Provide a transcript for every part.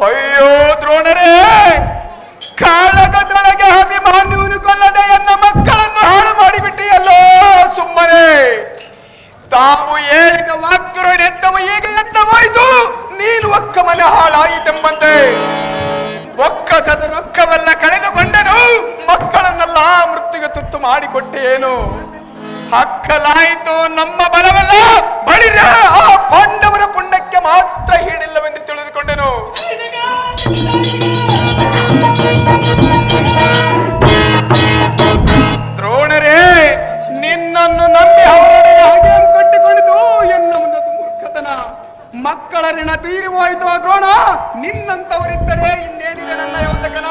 ಅಯ್ಯೋ ದ್ರೋಣರೇ, ಕಾಳಗದೊಳಗೆ ಅಭಿಮಾನ್ಯವನ್ನು ಕೊಲ್ಲದೆ ಎನ್ನ ಮಕ್ಕಳನ್ನು ಹಾಳು ಮಾಡಿಬಿಟ್ಟಿಯಲ್ಲೋ. ಸುಮ್ಮನೆ ತಾವು ಹೇಳಿದ ವಾಕ್ಯರು ಎದ್ದವು ಈಗ ಎದ್ದವಾಯ್ತು. ನೀನು ಒಕ್ಕ ಮನೆ ಹಾಳಾಯಿತೆಂಬಂತೆ ಒಕ್ಕಸದ ರೊಕ್ಕವೆಲ್ಲ ಕಳೆದುಕೊಂಡನು, ಮಕ್ಕಳನ್ನೆಲ್ಲ ಮೃತ್ಯುಗೆ ತುತ್ತು ಮಾಡಿಕೊಟ್ಟೇನು. ಹಕ್ಕಲಾಯಿತು ನಮ್ಮ ಬಲವೆಲ್ಲ ಬಳಿರ ಆ ಪಾಂಡವರ ಪುಣ್ಯಕ್ಕೆ ಮಾತ್ರ ಹೀಡಿಲ್ಲವೆಂದು ತಿಳಿದುಕೊಂಡೆನು. ದ್ರೋಣರೇ, ನಿನ್ನನ್ನು ನಂಬಿ ಅವರೊಡನೆ ಹಾಗೆ ಕಟ್ಟಿಕೊಂಡಿತು ಎನ್ನುವುದು ಮೂರ್ಖತನ. ಮಕ್ಕಳ ಋಣ ತೀರಿ ಹೋಯಿತು ದ್ರೋಣ. ನಿನ್ನಂತವರಿದ್ದರೆ ಇನ್ನೇನಿದೆ ನನ್ನ ಯೋಧಕನ.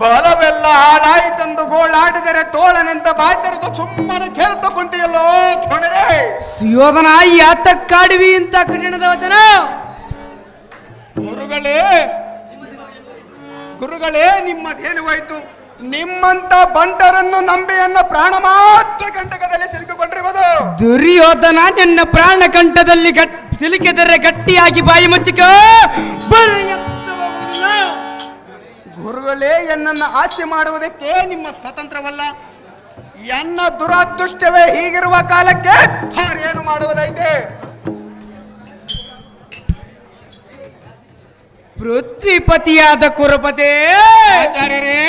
ಬಲವೆಲ್ಲ ಹಾಳಾಯಿತೆಂದು ಗೋಳಾಡಿದರೆ ತೋಳನೆಂತ ಬಾಯ್ತರದು ಸುಮ್ಮನೆ ಕೇಳ್ತಾ ಕುಂತಿಯಲ್ಲೋ ದ್ರೋಣರೇ. ಸುಯೋಧನ ಯಾತಕ್ಕಾಡುವಿ ಇಂತ ಕಠಿಣದ ವಚನ? ಗುರುಗಳೇ ನಿಮ್ಮದೇನು ಹೋಯ್ತು? ನಿಮ್ಮಂತ ಬಂಟರನ್ನು ನಂಬಿಯನ್ನ ಪ್ರಾಣ ಮಾತ್ರ ಕಂಟಕದಲ್ಲಿ ಸಿಲುಕಿಕೊಂಡಿರುವುದು. ದುರ್ಯೋಧನ ನಿನ್ನ ಪ್ರಾಣ ಕಂಠದಲ್ಲಿ ಸಿಲುಕಿದರೆ ಗಟ್ಟಿಯಾಗಿ ಬಾಯಿ ಮುಚ್ಚಿಕ. ಗುರುಗಳೇ, ಎನ್ನನ್ನು ಹಾಸ್ಯ ಮಾಡುವುದಕ್ಕೆ ನಿಮ್ಮ ಸ್ವತಂತ್ರವಲ್ಲ. ಎನ್ನ ದುರಾದೃಷ್ಟವೇ ಹೀಗಿರುವ ಕಾಲಕ್ಕೆ ಏನು ಮಾಡುವುದೈತೆ? ಪೃಥ್ವಿಪತಿಯಾದ ಕುರುಪತೆ ಆಚಾರ್ಯರೇ,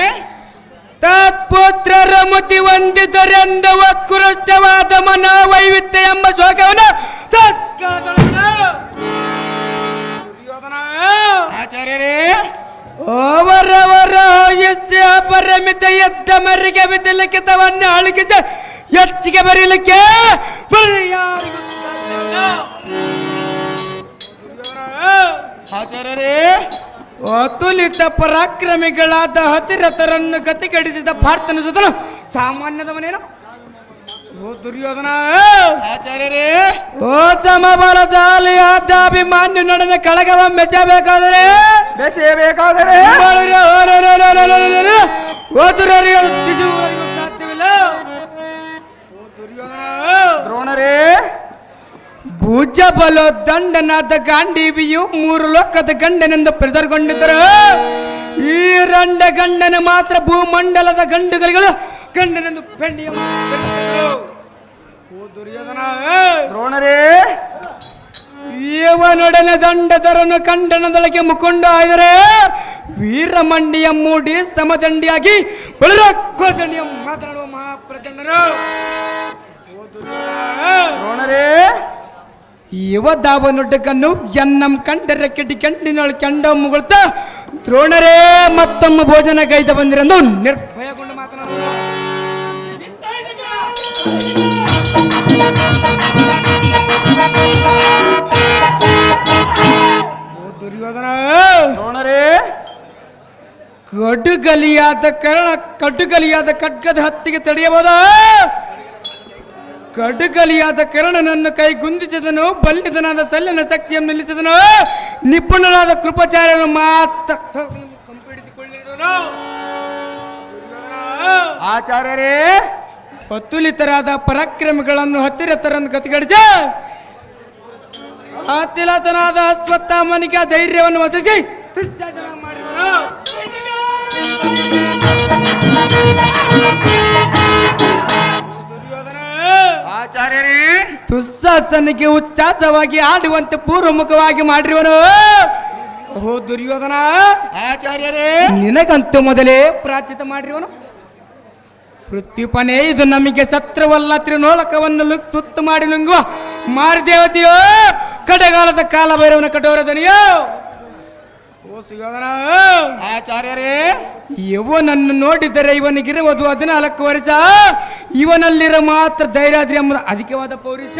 ತತ್ಪುತ್ರರ ಮುತಿ ಹೊಂದಿದರೆಂದ ವಕ್ರುಷ್ಟವಾದ ಮನೋವೈವಿಧ್ಯ ಎಂಬ ಶೋಕವನ್ನು ಆಚಾರ್ಯರೇ, ಅವರವರ ಅಪರಿಮಿತ ಎದ್ದ ಮರಿಗೆ ವಿಧಲಿಖಿತವನ್ನು ಅಳುಗಿಸ ಹೆಚ್ಚಿಗೆ ಬರೀಲಿಕ್ಕೆ ಆಚಾರ್ಯರೇ, ಅತುಲಿತ ಪರಾಕ್ರಮಿಗಳಾದ ಹತಿರಥರನ್ನು ಗತಿಗಡಿಸಿದ ಪಾರ್ಥನ ಸುತನು ಸಾಮಾನ್ಯದವನೇನು? ಓ ದುರ್ಯೋಧನ, ಆಚಾರ್ಯರೇ, ಓ ಸಮಬಲಶಾಲಿಯಾದಾಭಿಮಾನ್ಯ ನಡನೆ ಕಳಗವ ಬೆಸೆಯಬೇಕಾದರೆ ಸಾಧ್ಯವಿಲ್ಲ. ದ್ರೋಣರೇ, ಭುಜ ಬಲೋ ದಂಡನಾದ ಗಾಂಡೀವಿಯು ಮೂರು ಲೋಕದ ಗಂಡನೆಂದು ಪ್ರಸರಗೊಂಡಿದ್ದರು. ಈ ರಂಡ ಗಂಡನ ಮಾತ್ರ ಭೂಮಂಡಲದ ಗಂಡುಗಳಿಗಳು ಗಂಡನೆಂದು ಪೆಂಡಿಯ ದ್ರೋಣರೇ, ಇವನೊಡನೆ ದಂಡದರನ್ನು ಖಂಡನದೊಳಗೆ ಮುಕೊಂಡು ಆಯ್ದರೆ ವೀರಮಂಡಿಯ ಮೂಡಿ ಸಮದಂಡಿಯಾಗಿ ಬೆಳರಕ್ಕೋದಂಡಿಯ ಮಾತನಾಡುವ ಮಹಾಪ್ರಚಂಡರು. ದ್ರೋಣರೇ, ಯುವದಾವನುಡ್ಡಕನ್ನು ಎನ್ನಂ ಕಂಡರೆ ಕೆಟ್ಟಿ ಕಂಡಿನೊಳ ಕಂಡ ಮುಗುಳ್ತ ದ್ರೋಣರೇ ಮತ್ತೊಮ್ಮ ಭೋಜನ ಗೈದ ಬಂದಿರಂದು ನಿರ್ಭಯಗೊಂಡು ಮಾತನಾಡುವ ದುರ್ಯೋಧನ. ದ್ರೋಣರೇ, ಕಡುಗಲಿಯಾದ ಖಡ್ಗದ ಹತ್ತಿಗೆ ತಡೆಯಬಹುದಾ? ಕಡುಗಲಿಯಾದ ಕರ್ಣನನ್ನು ಕೈಗುಂದಿಸಿದನು, ಬಲ್ಲಿದನಾದ ಸಲ್ಲಿನ ಶಕ್ತಿಯನ್ನು ನಿಲ್ಲಿಸಿದನು, ನಿಪುಣನಾದ ಕೃಪಾಚಾರ್ಯನು ಮಾತ್ರ ಕಂಪಿಡಿಸಿಕೊಳ್ಳಿದನು. ಆಚಾರ್ಯರೇ, ಅತುಲಿತರಾದ ಪರಾಕ್ರಮಿಗಳನ್ನು ಹತ್ತಿರತರನ್ನು ಗತಿಗಡಿಸ ಅತಿಲತನಾದ ಅಶ್ವತ್ಥಾಮನಿಗೆ ಧೈರ್ಯವನ್ನು ಒದಗಿಸಿ ಮಾಡಿದನು. ಆಚಾರ್ಯರೇ, ದುಸ್ಸಾಹಸನಿಗೆ ಉಚ್ಚಾಸವಾಗಿ ಆಡುವಂತೆ ಪೂರ್ವಮುಖವಾಗಿ ಮಾಡಿರುವನು. ಓ ದುರ್ಯೋಧನ, ಆಚಾರ್ಯರೇ, ನಿನಗಂತೂ ಮೊದಲೇ ಪ್ರಾಚಿತ ಮಾಡಿರುವನು. ಪೃಥ್ವಿಪನೇ, ಇದು ನಮಗೆ ಶತ್ರುವಲ್ಲ, ತ್ರಿನೋಲಕವನ್ನು ತುತ್ತು ಮಾಡಿ ನುಂಗುವ ಮಾರಿದೇವತೆಯೋ, ಕಡೆಗಾಲದ ಕಾಲ ಭೈರವನ ಕಠೋರ ದನಿಯೋ. ಓ ಸುಯೋಧನ, ಆಚಾರ್ಯರೇ, ಇವನನ್ನು ನೋಡಿದರೆ ಇವನಿಗಿರುವುದು 14 ವರ್ಷ, ಇವನಲ್ಲಿರೋ ಮಾತ್ರ ಧೈರ್ಯಾದ್ರಿ ಎಂಬುದು ಅಧಿಕವಾದ ಪೌರುಷ.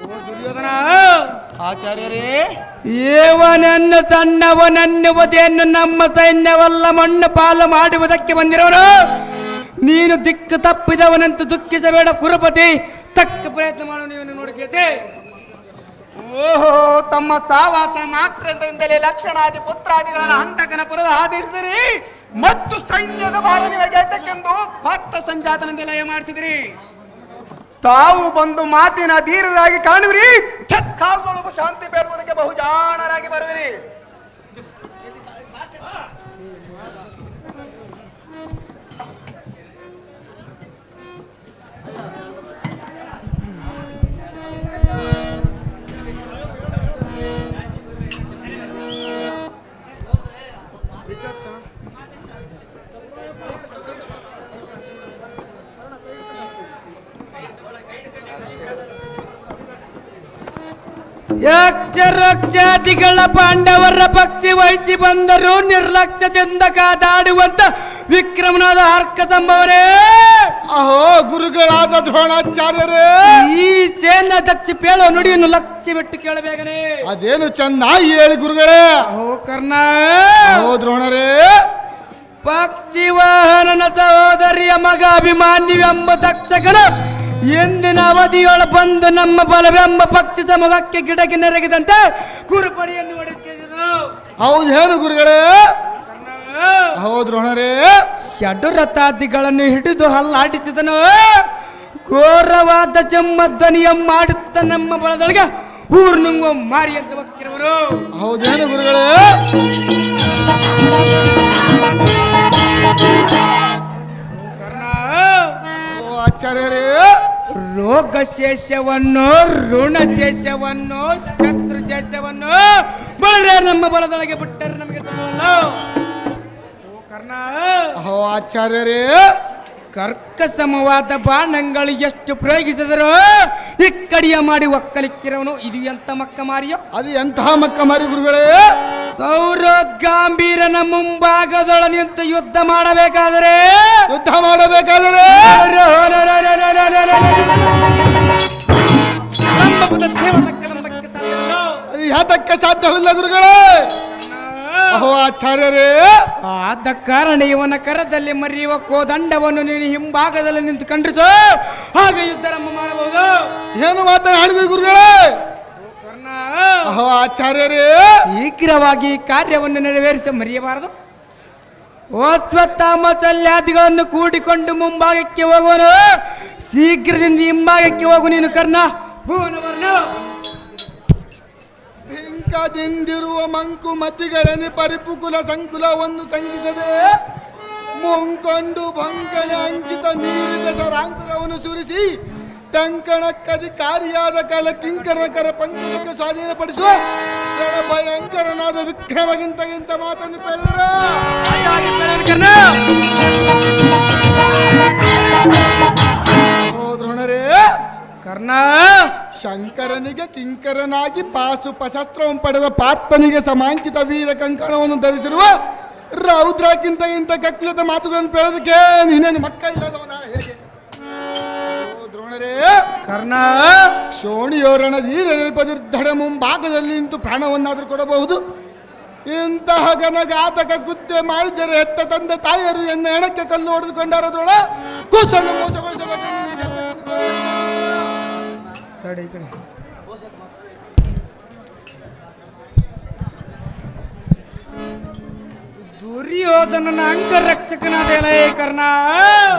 ಓ ದುರ್ಯೋಧನ, ಆಚಾರ್ಯರೇ, ಇವನನ್ನು ಸಣ್ಣವನನ್ನುವುದೇನು ನಮ್ಮ ಸೈನ್ಯವಲ್ಲ ಮಣ್ಣು ಪಾಲು ಮಾಡುವುದಕ್ಕೆ ಬಂದಿರೋನು. ನೀನು ದಿಕ್ಕು ತಪ್ಪಿದವನಂತೂ ದುಃಖಿಸಬೇಡ ಕುರುಪತಿ, ತಕ್ಕ ಪ್ರಯತ್ನ ಮಾಡು. ನೀವು ನೋಡಿಕೇತೆ. ಓಹೋ, ತಮ್ಮ ಸಾವಾಸ ಮಾತ್ರದಿಂದಲೇ ಲಕ್ಷಣಾದಿ ಪುತ್ರಾದಿಗಳನ್ನು ಹಂತಕನ ಪುರದ ಆದೇಶಿಸಿರಿ ಮತ್ತು ಸೈನ್ಯದ ಭಾರ ನಿಮಗೆ ಗೆದ್ದಕ್ಕೆಂದು ಭಕ್ತ ಸಂಜಾತನದಿಂದ ಲಯ ಮಾಡಿಸಿದಿರಿ. ತಾವು ಬಂದು ಮಾತಿನ ಧೀರರಾಗಿ ಕಾಣುವಿರಿ, ತತ್ಕಾಲದೊಳಗೂ ಶಾಂತಿ ಬೇಡುವುದಕ್ಕೆ ಬಹುಜಾಣರಾಗಿ ಬರುವಿರಿ. ಯಕ್ಷರಕ್ಷಾದಿಗಳ ಪಾಂಡವರ ಪಕ್ಷಿ ವಹಿಸಿ ಬಂದರು, ನಿರ್ಲಕ್ಷ್ಯದಿಂದ ಕಾದಾಡುವಂತ ವಿಕ್ರಮನಾದ ಅರ್ಕ ಸಂಭವರೇ. ಅಹೋ ಗುರುಗಳಾದ ದ್ರೋಣಾಚಾರ್ಯರೇ, ಈ ಸೇನಾ ದಕ್ಷ ಪೇಳೋ ನುಡಿಯನ್ನು ಲಕ್ಷ್ಯವಿಟ್ಟು ಕೇಳಬೇಕನೆ. ಅದೇನು ಚೆನ್ನಾಗಿ ಹೇಳಿ ಗುರುಗಳೇ. ಅಹೋ ಕರ್ಣ, ಅಹೋ ದ್ರೋಣರೇ, ಪಕ್ಷಿ ವಾಹನನ ಸಹೋದರಿಯ ಮಗ ಅಭಿಮಾನ್ಯವೆಂಬ ದಕ್ಷಕನ ಎಂದಿನ ಅವಧಿಯೊಳ ಬಂದು ನಮ್ಮ ಬಲವೆಂಬ ಪಕ್ಷಿ ಸಮೂಹಕ್ಕೆ ಗಿಡಕ್ಕೆ ನೆರಗಿದಂತೆ ಕುರುಪಡಿಯನ್ನು ಹೊಡೆಸಿದರು. ಹೌದೇನು ಗುರುಗಳೇ. ಅಹೋ ದ್ರೋಣರೇ, ಷಡ್ರತಾದಿಗಳನ್ನು ಹಿಡಿದು ಹಲ್ಲಾಡಿಸಿದನು. ಘೋರವಾದ ಜಮ್ಮಧ್ವನಿಯ ಮಾಡುತ್ತ ನಮ್ಮ ಬಲದೊಳಗೆ ಊರು ನುಂಗುವ ಮಾರಿ ಅಂತ ಬಕ್ಕಿರುವರು. ಹೌದೇನು ಗುರುಗಳೇ. ಆಚಾರ್ಯರೇ, ರೋಗ ಶೇಷವನ್ನು, ಋಣ ಶೇಷವನ್ನು, ಶತ್ರು ಶೇಷವನ್ನು ಬಳರೆ ನಮ್ಮ ಬಲದೊಳಗೆ ಬಿಟ್ಟರೆ ನಮಗೆ ಕರ್ಣ. ಅಹೋ ಆಚಾರ್ಯರೇ, ಕರ್ಕಸಮವಾದ ಬಾಣಗಳು ಎಷ್ಟು ಪ್ರಯೋಗಿಸಿದರೂ ಇಕ್ಕಡಿಯ ಮಾಡಿ ಒಕ್ಕಲಿಕ್ಕಿರವನು. ಇದು ಎಂತ ಮಕ್ಕ ಮಾರಿಯೋ, ಅದು ಎಂತಹ ಮಕ್ಕ ಮಾರಿ ಗುರುಗಳೇ. ಸೌರೋದ್ಗಾಂಭೀರನ ಮುಂಭಾಗದೊಳ ನಿಂತು ಯುದ್ಧ ಮಾಡಬೇಕಾದರೆ ಅದು ಯಾತಕ್ಕೆ ಸಾಧ್ಯವಿಲ್ಲ ಗುರುಗಳೇ. ಅಹೋ ಆಚಾರ್ಯರೇ, ಆದ ಕಾರಣ ಇವನ ಕರದಲ್ಲಿ ಮರೆಯುವ ಕೋದಂಡವನ್ನು ನೀನು ಹಿಂಭಾಗದಲ್ಲಿ ನಿಂತು ಕಂಡ್ರಿಸು, ಹಾಗೆ ಯುದ್ಧರಂಭ ಮಾಡಬಹುದು. ಏನು ಮಾತನಾಡಿದ್ವಿ ಗುರುಗಳೇ. ಅಹೋ ಆಚಾರ್ಯರೇ, ಶೀಘ್ರವಾಗಿ ಕಾರ್ಯವನ್ನು ನೆರವೇರಿಸಿ ಮರೆಯಬಾರದು. ಅಶ್ವತ್ಥಾಮ ಶಲ್ಯಾದಿಗಳನ್ನು ಕೂಡಿಕೊಂಡು ಮುಂಭಾಗಕ್ಕೆ ಹೋಗುವನು, ಶೀಘ್ರದಿಂದ ಹಿಂಭಾಗಕ್ಕೆ ಹೋಗು ನೀನು ಕರ್ಣ. ಬಿಂಕದಿಂದಿರುವ ಮಂಕು ಮತಿಗಳನೆ ಪರಿಪುಕುಲ ಸಂಕುಲವನ್ನು ಸಂಗಿಸದೆ ಮುಂಕೊಂಡು ಭಂಕನ ಅಂಕಿತ ಮೀರಿದ ಸರಾಂಕುರವನ್ನು ಸುರಿಸಿ ಟಂಕಣಕ್ಕಧಿಕಾರಿಯಾದ ಕಾಲ ಕಿಂಕರಕರ ಪಂಕಜಕ್ಕೆ ಸ್ವಾಧೀನಪಡಿಸುವ ಭಯಂಕರನಾದ ವಿಕ್ರಮಗಿಂತ ಮಾತನ್ನು ಹೇಳಿದ್ರ. ದ್ರೋಣರೇ, ಕರ್ಣ ಶಂಕರನಿಗೆ ಕಿಂಕರನಾಗಿ ಪಾಶುಪಶಸ್ತ್ರವನ್ನು ಪಡೆದ ಪಾರ್ಥನಿಗೆ ಸಮಾಂಕಿತ ವೀರ ಕಂಕಣವನ್ನು ಧರಿಸಿರುವ ರೌದ್ರಕ್ಕಿಂತ ಇಂಥ ಕಕ್ಲದ ಮಾತುಗಳನ್ನು ಕೇಳೋದಕ್ಕೆ ನೀನೇನು ಮಕ್ಕ ಇಲ್ಲದವನ ಹೇಗೆ? ದ್ರೋಣರೇ, ಕರ್ಣ ಶೋಣಿಯೋರಣ ಧೀರ ನಿರ್ಧಡ ಮುಂಭಾಗದಲ್ಲಿ ನಿಂತು ಪ್ರಾಣವನ್ನಾದರೂ ಕೊಡಬಹುದು. ಇಂತಹ ಘನಘಾತಕ ಕೃತ್ಯ ಮಾಡಿದರೆ ಹೆತ್ತ ತಂದೆ ತಾಯಿಯರು ಎನ್ನ ಹೆಣಕ್ಕೆ ಕಲ್ಲು ಹೊಡೆದುಕೊಂಡಾರದ್ರೊಳ ಕುಸನ್ನು ಮೋಸಗೊಳಿಸಬೇಕು. ದುರ್ಯೋಧನನ ಅಂಗರಕ್ಷಕನಾದ ಕರ್ಣ.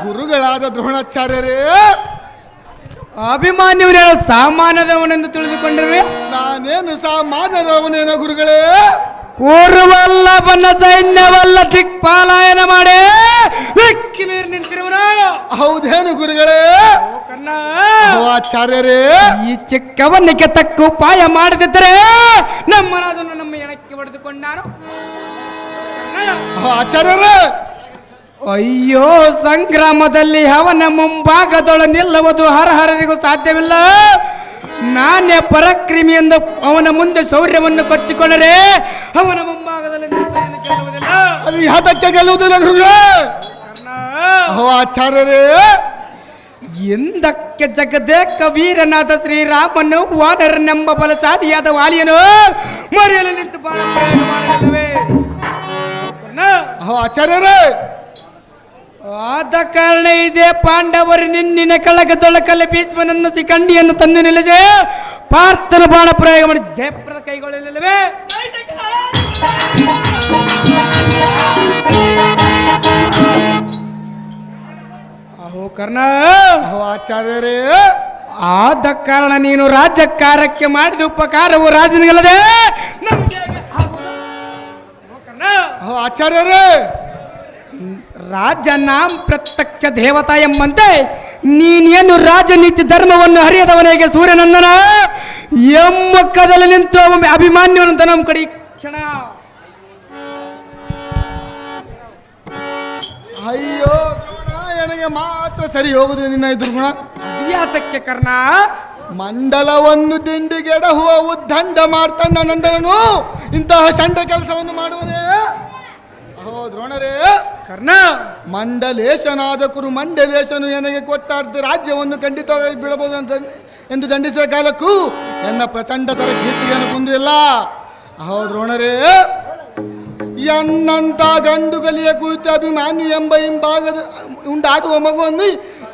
ಗುರುಗಳಾದ ದ್ರೋಣಾಚಾರ್ಯರೇ, ಅಭಿಮಾನ್ಯವನೇ ಸಾಮಾನ್ಯದವನೆಂದು ತಿಳಿದುಕೊಂಡಿರುವೆ. ನಾನೇನು ಸಾಮಾನ್ಯದವನೇನೋ ಗುರುಗಳೇ. ಕೂರುವಲ್ಲಭನ ಸೈನ್ಯವಲ್ಲ ದಿಕ್ಪಾಲಾಯನ ಮಾಡಿ ಬೆಕ್ಕಿ ಮೀರಿ ನಿಂತಿರುವನು. ಹೌದೇನು ಗುರುಗಳೇ. ಆಚಾರ್ಯರೇ, ಈ ಚಿಕ್ಕವನಿಗೆ ತಕ್ಕ ಉಪಾಯ ಮಾಡದಿದ್ದರೆ ನಮ್ಮನಾದನ್ನು ನಮ್ಮ ಎಣಕ್ಕೆ ಹೊಡೆದುಕೊಂಡಾನು. ಆಚಾರ್ಯರೇ, ಅಯ್ಯೋ, ಸಂಗ್ರಾಮದಲ್ಲಿ ಅವನ ಮುಂಭಾಗದೊಳ ನಿಲ್ಲುವುದು ಹರಹರರಿಗೂ ಸಾಧ್ಯವಿಲ್ಲ. ನಾನೇ ಪರಕ್ರಿಮಿ ಎಂದು ಅವನ ಮುಂದೆ ಶೌರ್ಯವನ್ನು ಕೊಚ್ಚಿಕೊಂಡರೆ ಅವನ ಮುಂಭಾಗದಲ್ಲಿ ಗೆಲ್ಲುವುದಿಲ್ಲ. ಅದು ಯಾತಕ್ಕೆ ಗೆಲ್ಲುವುದಿಲ್ಲ ಗುರುಗಳೇ. ಆಚಾರ್ಯರೇ, ಎಂದಕ್ಕೆ ಜಗದೇಕ ವೀರನಾದ ಶ್ರೀರಾಮನು ವಾನರನೆಂಬ ಬಲಶಾಲಿಯಾದ ವಾಲಿಯನು ಮರೆಯಲು ನಿಂತು ಬಾಣ ಪ್ರಯೋಗ ಮಾಡಲಿಲ್ಲವೇ? ಆಚಾರ್ಯರೇ, ಆದ ಕಾರಣ ಇದೆ ಪಾಂಡವರು ನಿನ್ನಿನ ಕಳಗದೊಳಕಲ್ಲಿ ಭೀಷ್ಮನನ್ನು ಶಿಖಂಡಿಯನ್ನು ತಂದು ನಿಲ್ಲಿಸಿ ಪಾರ್ಥನ ಬಾಣ ಪ್ರಯೋಗ ಮಾಡಿ ಜಯಪ್ರದ ಕೈಗೊಳ್ಳಲಿಲ್ಲವೇ? ಅಹೋ ಕರ್ಣ. ಆಚಾರ್ಯರೇ, ಆದ ಕಾರಣ ನೀನು ರಾಜ್ಯಕಾರಕ್ಕೆ ಮಾಡಿದ ಉಪಕಾರವು ರಾಜನಿಗಲ್ಲದೆ ನಮ್ಗೆ ಆಚಾರ್ಯರೇ, ರಾಜ ನಾಂ ಪ್ರತ್ಯಕ್ಷ ದೇವತಾ ಎಂಬಂತೆ ನೀನೇನು ರಾಜನೀತಿ ಧರ್ಮವನ್ನು ಹರಿಯದವನಿಗೆ ಸೂರ್ಯನಂದನ ಎಮ್ಮಕ್ಕದಲ್ಲಿ ನಿಂತು ಒಮ್ಮೆ ಅಭಿಮಾನ್ಯವಂತ ನಮ್ಮ ಕಡೆ ಈ ಕ್ಷಣ. ಅಯ್ಯೋ ನನಗೆ ಮಾತ್ರ ಸರಿ ಹೋಗುದು ನಿನ್ನ ದುರ್ಗುಣ. ಯಾತಕ್ಕೆ ಕರ್ಣ? ಮಂಡಲವನ್ನು ದಿಂಡಿಗೆಡಹುವ ಉದ್ದಂಡ ಮಾರ್ತಂಡ ನಂದನನು ಇಂತಹ ಸಂಡ ಕೆಲಸವನ್ನು ಮಾಡುವನೇ? ಅಹೋ ದ್ರೋಣರೇ, ಕರ್ಣ ಮಂಡಲೇಶನಾದ ಕುರು ಮಂಡಲೇಶನು ನನಗೆ ಕೊಟ್ಟಾರ್ದ ರಾಜ್ಯವನ್ನು ಖಂಡಿತವಾಗಿ ಬಿಡಬಹುದು ಅಂತ ಎಂದು ದಂಡಿಸಿದ ಕಾಲಕ್ಕೂ ನನ್ನ ಪ್ರಚಂಡತರ ಕೀರ್ತಿಯನ್ನು ಕುಂದಿಲ್ಲ. ಅಹೋ ದ್ರೋಣರೇ, ಎನ್ನಂತ ಗಂಡುಗಲಿಯ ಕುರಿತ ಅಭಿಮಾನಿ ಎಂಬ ಹಿಂಭಾಗದ ಉಂಡಾಡುವ ಮಗುವನ್ನು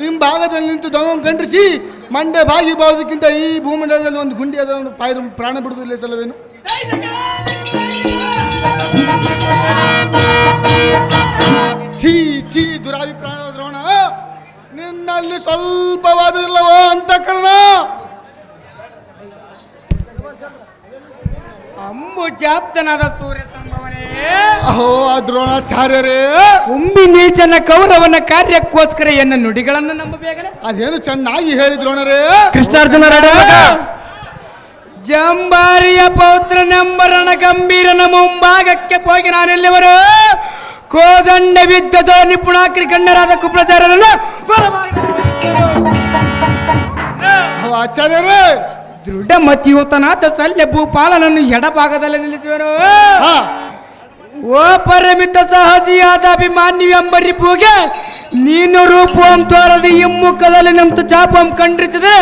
ಹಿಂಭಾಗದಲ್ಲಿ ನಿಂತು ದೊಂಗ ಖಂಡಿಸಿ ಮಂಡೆ ಬಾಗಿ ಬಾವುದಕ್ಕಿಂತ ಈ ಭೂಮಂಡಲದಲ್ಲಿ ಒಂದು ಗುಂಡಿ ಅದನ್ನು ಪ್ರಾಣ ಬಿಡುವುದಿಲ್ಲ ಸಲವೇನು? ಛೀ ಛೀ ದುರಾಭಿಪ್ರಾಯ ದ್ರೋಣ, ನಿನ್ನಲ್ಲಿ ಸ್ವಲ್ಪವಾದರೂ ಇಲ್ಲವೋ ಅಂತ ಕಾರಣ? ಅಂಬು ಜಾಪ್ತನಾದ ಸೂರ್ಯ ಸಂಭವನೇ, ಅಹೋ ಆ ದ್ರೋಣಾಚಾರ್ಯರೇ, ಕುಂಬಿ ನೀಚನ ಕೌರವನ ಕಾರ್ಯಕ್ಕೋಸ್ಕರ ಎನ್ನ ನುಡಿಗಳನ್ನು ನಂಬಬೇಕನೆ. ಅದೇನು ಚೆನ್ನಾಗಿ ಹೇಳಿ ದ್ರೋಣರೇ. ಕೃಷ್ಣಾರ್ಜುನ ಜಂಬಾರಿಯ ಪೌತ್ರನೆಂಬ ರಣ ಗಂಭೀರನ ಮುಂಭಾಗಕ್ಕೆ ಹೋಗಿ ನಾನೆಲ್ಲಿವರು ಕೋದಂಡ ಬಿದ್ದದ ನಿಪುಣಾಕರಿ ಗಣ್ಯರಾದ ಕುಪ್ರಚಾರರನ್ನು ಆಚಾರ್ಯರೇ, ದೃಢ ಮತಿಯುತನಾದ ಸಲ್ಯ ಭೂಪಾಲನನ್ನು ಎಡಭಾಗದಲ್ಲಿ ನಿಲ್ಲಿಸುವರು. ಓ ಪರಮಿತ ಸಹಜಿಯಾದ ಅಭಿಮಾನ್ಯು ಎಂಬ ರಿಪುಗೆ ನೀನು ರೂಪಂ ತೋರದಿ ಹಿಮ್ಮುಖದಲ್ಲಿ ನಮ್ತು ಚಾಪಂ ಖಂಡಿಸಿದ್ರೆ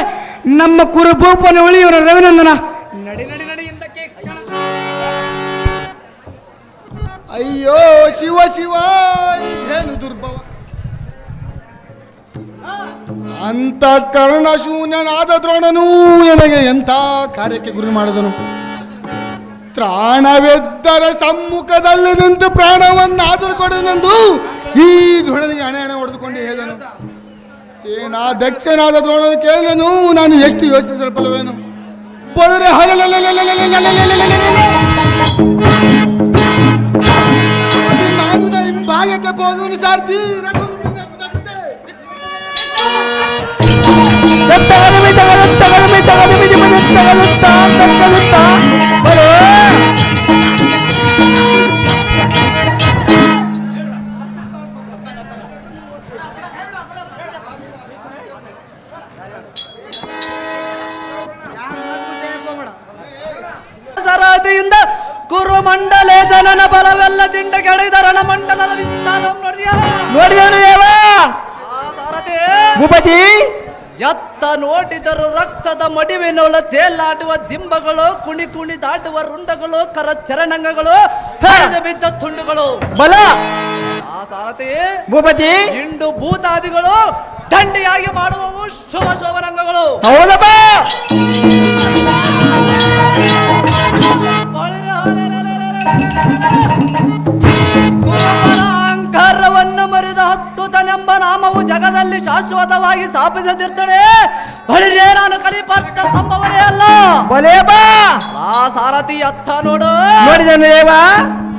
ನಮ್ಮ ಕುರುಭೂಪನ ಉಳಿಯುವರು ರವಿನಂದನ. ನಡಿ ನಡಿ ನಡಿ ಹಿಂದಕ್ಕೆ ಕ್ಷಣ. ಅಯ್ಯೋ ಶಿವ ಶಿವ, ಏನು ದುರ್ಭವ! ಅಂತ ಕರ್ಣ ಶೂನ್ಯನಾದ ದ್ರೋಣನೂ ನನಗೆ ಎಂಥ ಕಾರ್ಯಕ್ಕೆ ಗುರಿ ಮಾಡಿದನು. ತ್ರಾಣವೆದ್ದರ ಸಮ್ಮುಖದಲ್ಲಿ ನಿಂತು ಪ್ರಾಣವನ್ನಾದರೂ ಕೊಡನೆಂದು ಈ ದ್ರೋಣನಿಗೆ ಹಣೆ ಹೊಡೆದುಕೊಂಡು ಹೇಳಿದನು. ಸೇನಾಧ್ಯಕ್ಷನಾದ ದ್ರೋಣನ ಕೇಳಿದನು, ನಾನು ಎಷ್ಟು ಯೋಚಿಸಿದ ಫಲವೇನು? ಬಲರೆ ನಾನು ಹಿಂಭಾಗಕ್ಕೆ ಹೋಗುವನು ಸಾರ್ತಿ. ಸರಾದಿಯಿಂದ ಕುರು ಮಂಡಲೇ ಜನನ ಬಲವೆಲ್ಲ ದಿಂಡ ಕೆಡೆದ ರಣಮಂಡಲದ ವಿಸ್ತಾರ ಭೂಪತಿ ಎತ್ತ ನೋಡಿದರು ರಕ್ತದ ಮಡಿವಿನೊಳ ತೇಲಾಡುವ ದಿಂಬಗಳು, ಕುಣಿ ಕುಣಿ ದಾಟುವ ರುಂಡಗಳು, ಕರ ಚರಣಂಗಗಳು, ಹರಿದು ಬಿದ್ದ ತುಂಡುಗಳು. ಬಲ ಆ ಸಾರಥಿ ಭೂಪತಿ ಇಂಡು ಭೂತಾದಿಗಳು ದಂಡಿಯಾಗಿ ಮಾಡುವವು ಶುಭ ಶೋಭರಂಗಗಳು. ಹೌದಪ್ಪ. ಅಹಂಕಾರವನ್ನು ಮರಿದ ಹತ್ತುತನೆಂಬ ನಾಮವು ಜಗದಲ್ಲಿ ಶಾಶ್ವತವಾಗಿ ಸ್ಥಾಪಿಸದಿರ್ತಡೆ. ಬಳಿರೇ ನಾನು ಕಲಿಪಾರ್ಥ ಸಂಭವನೇ ಅಲ್ಲ. ಆ ಸಾರಥಿ ಅತ್ತ ನೋಡು. ನೋಡಿದೇವಾ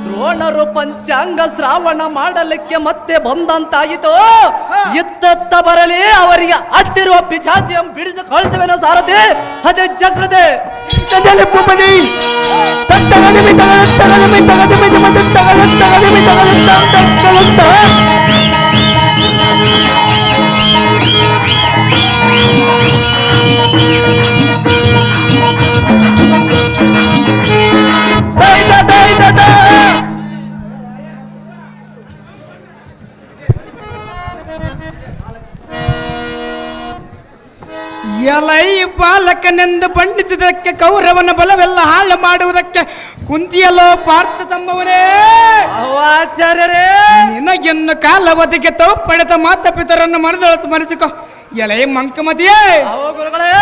ದ್ರೋಣರು ಪಂಚಾಂಗ ಶ್ರಾವಣ ಮಾಡಲಿಕ್ಕೆ ಮತ್ತೆ ಬಂದಂತಾಯಿತು. ಇತ್ತ ಬರಲಿ ಅವರಿಗೆ ಅತ್ತಿರುವ ಪಿಚಾಚಿಯಂ ಬಿಡಿದು ಕಳಿಸುವೆನು ಸಾರಥಿ. ಅದೇ ಜಾಗ್ರತೆ. ಭೂಪತಿ ಎಲೈ ಬಾಲಕನೆಂದು ಬಂಡಿಸಿದಕ್ಕೆ ಕೌರವನ ಬಲವೆಲ್ಲ ಹಾಳು ಮಾಡುವುದಕ್ಕೆ ಕುಂತಿಯಲ್ಲೋ ಪಾರ್ಥ ಸಂಭವನೇ. ಆಚಾರ್ಯರೇ, ನಿನಗೆನ್ನು ಕಾಲವಧಿಗೆ ತೌ ಪಡೆದ ಮಾತ ಪಿತರನ್ನು ಮನದೊಳ ಸ್ಮರಿಸಿಕೊ. ಎಲೈ ಮಂಕಮತಿಯೇ, ಗುರುಗಳೇ,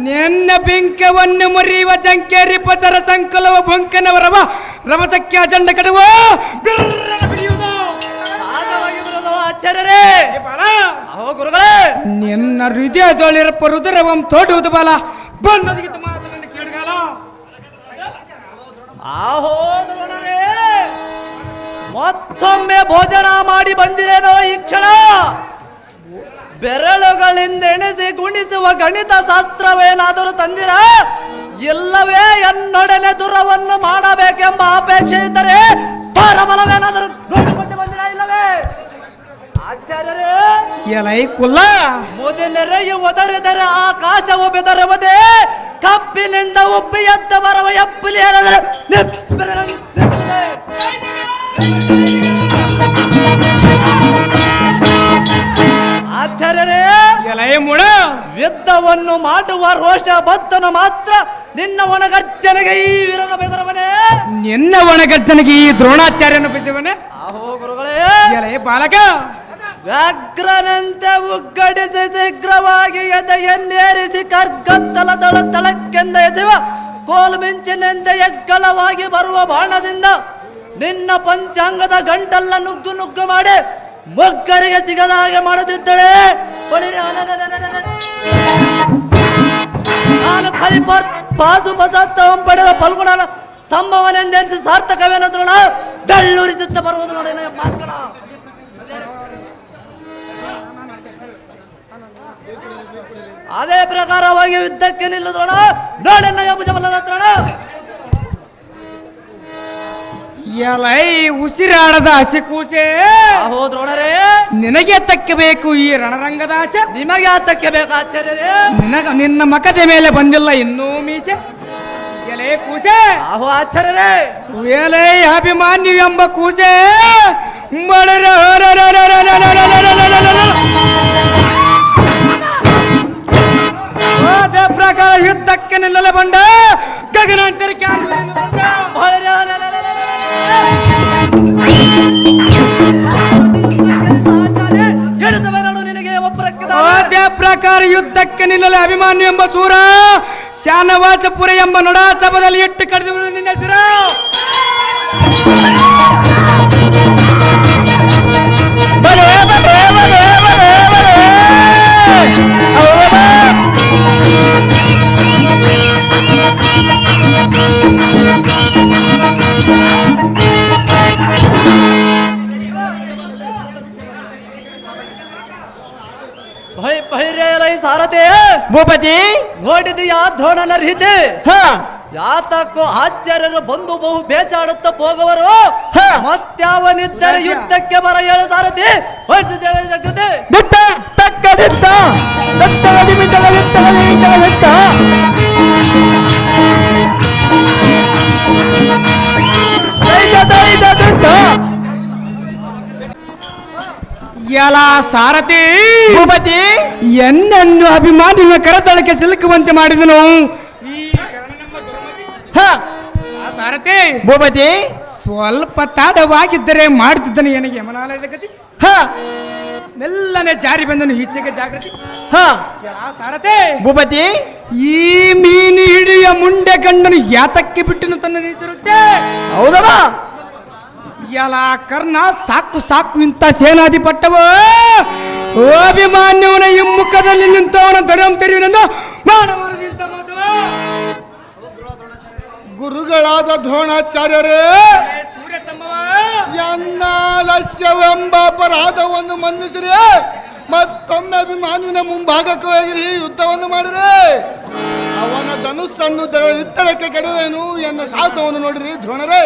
ನಿನ್ನ ಬಿಂಕವನ್ನು ಮುರಿಯುವ ಜಂಕೇರಿ ಪದರ ಸಂಕಲವ ಬಂಕನವರವ ರವಸಕ್ಕೆ ಅಜಂಡ ಕಡುವ ಸಹಜವಾಗಿ ಬರೋದು ಆಚಾರ್ಯರೇ ಅಹೋ ಗುರುಗಳೇ ನಿನ್ನ ಹೃದಯದೊಳಿರಪ್ಪ ರುದ್ರವಂ ತೋಡುವುದು ಬಾಲ ಬಂದದಿಗಿತ ಮಾತನ್ನು ಕೇಳಗಾಲ ಆಹೋ ದ್ರೋಣರೇ ಮತ್ತೊಮ್ಮೆ ಭೋಜನ ಮಾಡಿ ಬಂದಿರೇನೋ ಈ ಕ್ಷಣ ಬೆರಳುಗಳಿಂದ ಎಣಿಸಿ ಗುಣಿಸುವ ಗಣಿತ ಶಾಸ್ತ್ರವೇನಾದರೂ ತಂದಿರ ಇಲ್ಲವೇ ಎನ್ನೊಡನೆ ದುರವನ್ನು ಮಾಡಬೇಕೆಂಬ ಅಪೇಕ್ಷೆ ಇದ್ದರೆ ಬಲವೇನಾದರೂ ನೋಡಿಕೊಂಡು ಬಂದಿರ ಇಲ್ಲವೇ ಆಚಾರ್ಯರೇ ಎಲೈ ಕುಲ್ಲ ಮುದಿನೆರೆಯು ಒದರಿದರೆ ಆಕಾಶವು ಬೆದರುವುದೇ ಕಬ್ಬಿನಿಂದ ಉಬ್ಬಿ ಎದ್ದು ಬರುವ ಎಪ್ಪಲಿ ಏನಾದರೆ ಆಚಾರ್ಯರೇ ಎಲೈ ಮುಡ ಯುದ್ಧವನ್ನು ಮಾಡುವ ರೋಷ ಬದ್ಧನು ಮಾತ್ರ ನಿನ್ನ ಒಣಗರ್ಜನೆಗೆ ಈ ವೀರನ ಬೆದರವನೇ ನಿನ್ನ ಒಣಗಜ್ಜನಿಗೆ ಈ ದ್ರೋಣಾಚಾರ್ಯನ ಬಿದ್ದವನೇ ಆಹೋ ಗುರುಗಳೇ ಎಲೈ ಬಾಲಕ ವ್ಯಾಘ್ರನಂತೆ ಉಗ್ಗಡಿಸಿ ಶೀಘ್ರವಾಗಿ ಎದೆಯನ್ನೇರಿಸಿ ಕರ್ಗತ್ತಲದಳ ತಳಕ್ಕೆಂದ ಎದೆವ ಕೋಲು ಮಿಂಚಿನಂತೆ ಎಗ್ಗಳವಾಗಿ ಬರುವ ಬಾಣದಿಂದ ನಿನ್ನ ಪಂಚಾಂಗದ ಗಂಟಲ್ಲ ನುಗ್ಗು ನುಗ್ಗು ಮಾಡಿ ಮೊಗ್ಗರಿಗೆ ಸಿಗದ ಹಾಗೆ ಮಾಡುತ್ತಿದ್ದಳೆ ನಾನು ಪಾದು ಪದಾರ್ಥವನ್ನು ಪಡೆದ ಫಲ್ಗುಣನ ಸ್ತಂಭವನೆಂದೆನಿಸಿ ಸಾರ್ಥಕವೇನಾದ್ರೂ ಡಳ್ಳೂರಿಸುತ್ತ ಬರುವುದು ನೋಡಿ ಮಾರ್ಕಣ ಅದೇ ಪ್ರಕಾರವಾಗಿ ಯುದ್ಧಕ್ಕೆ ನಿಲ್ಲುದ್ರೋಣ ನೋಡೆನ್ನ ಭುಜಬಲದ ಹತ್ರಣ ಎಲೈ ಉಸಿರಾಡದ ಹಸಿ ಕೂಸೆ ಆಹೋ ದ್ರೋಣರೇ ನಿನಗೆ ತಕ್ಕಬೇಕು ಈ ರಣರಂಗದ ಆಚೆ ನಿಮಗೆ ಆತಕ್ಕೆ ಬೇಕು ಆಚಾರ್ಯರೇ ನಿನ್ನ ಮಕದ ಮೇಲೆ ಬಂದಿಲ್ಲ ಇನ್ನೂ ಮೀಸೆ ಎಲೆ ಕೂಸೆ ಆಹೋ ಆಚಾರ್ಯರೇ ಎಲೆ ಅಭಿಮಾನ್ಯು ಎಂಬ ಕೂಸೆ ಬಡರ ಅದೇ ಪ್ರಕಾರ ಯುದ್ಧಕ್ಕೆ ನಿಲ್ಲಲು ಬಂದ ಗಗನಾಂತರಕ್ಕೆ ನಿನಗೆ ಅದೇ ಪ್ರಕಾರ ಯುದ್ಧಕ್ಕೆ ನಿಲ್ಲಲು ಅಭಿಮಾನ್ಯು ಎಂಬ ಸೂರ ಶಾನವಾಸಪುರ ಎಂಬ ನೊಡಾಸಭದಲ್ಲಿ ಇಟ್ಟು ಕಳೆದು ನಿನ್ನ ಹೆಸರು ಸಾರಥಿ ಭೂಪತಿ ನೋಡಿದೆಯಾ ದ್ರೋಣನ ರೀತಿ ಹ ಯಾತಕ್ಕೂ ಆಚಾರ್ಯರು ಬಂದು ಬಹು ಬೇಚಾಡುತ್ತ ಹೋಗುವರು ಹ. ಮತ್ಯಾವನಿದ್ದರೆ ಯುದ್ಧಕ್ಕೆ ಬರ ಹೇಳು ಸಾರಥಿ ಹೊರಟಿದ್ದೇವೆ ಜಗತ್ತೆ ದಿಟ್ಟ ತಕ್ಕ ದಿಟ್ಟ ದತ್ತಗದಿ ಮಿತಗದಿ ತಗದಿ ತಗದಿಟ್ಟ ದೈದ ದೈದ ದಿಟ್ಟ ಎಲ ಸಾರಥಿ ಭೂಪತಿ ಎನ್ನನ್ನು ಅಭಿಮಾನಿನ ಕರತಳಕ್ಕೆ ಸಿಲುಕುವಂತೆ ಮಾಡಿದನು ಸಾರಥಿ ಭೂಪತಿ ಸ್ವಲ್ಪ ತಾಡವಾಗಿದ್ದರೆ ಮಾಡುತ್ತಿದ್ದನು ಏನಿಗೆ ಯಮನಾಲಯದ ಗತಿ ಮೆಲ್ಲನೆ ಜಾರಿ ಬಂದನು ಈಚೆಗೆ ಜಾಗೃತಿ ಸಾರಥಿ ಭೂಪತಿ ಈ ಮೀನು ಹಿಡಿಯ ಮುಂಡೆ ಗಂಡನು ಯಾತಕ್ಕೆ ಬಿಟ್ಟನು ತನ್ನ ನಿಂತಿರುತ್ತೆ ಹೌದವ ಎಲ್ಲ ಕರ್ಣ ಸಾಕು ಸಾಕು ಇಂಥ ಸೇನಾಧಿಪಟ್ಟವ ಅಭಿಮಾನ್ಯವನ ಹಿಮ್ಮುಖದಲ್ಲಿ ನಿಂತವನ ಧರ್ಮ ತೆರಿವಿನೆಂದು ಮಾಡಬಾರದು ಮಾತವ ಗುರುಗಳಾದ ದ್ರೋಣಾಚಾರ್ಯರೇ ಎನ್ನ ಲಸ್ಯವೆಂಬ ಅಪರಾಧವನ್ನು ಮನ್ನಿಸಿರಿ ಮತ್ತೊಮ್ಮೆ ಅಭಿಮಾನಿನ ಮುಂಭಾಗಕ್ಕೆ ಹೋಗಿರಿ ಯುದ್ಧವನ್ನು ಮಾಡಿರಿ ಅವನ ಧನುಸ್ಸನ್ನು ಇತ್ತಳಕ್ಕೆ ಕೆಡುವೇನು ಎನ್ನ ಸಾಹಸವನ್ನು ನೋಡಿರಿ ದ್ರೋಣರೇ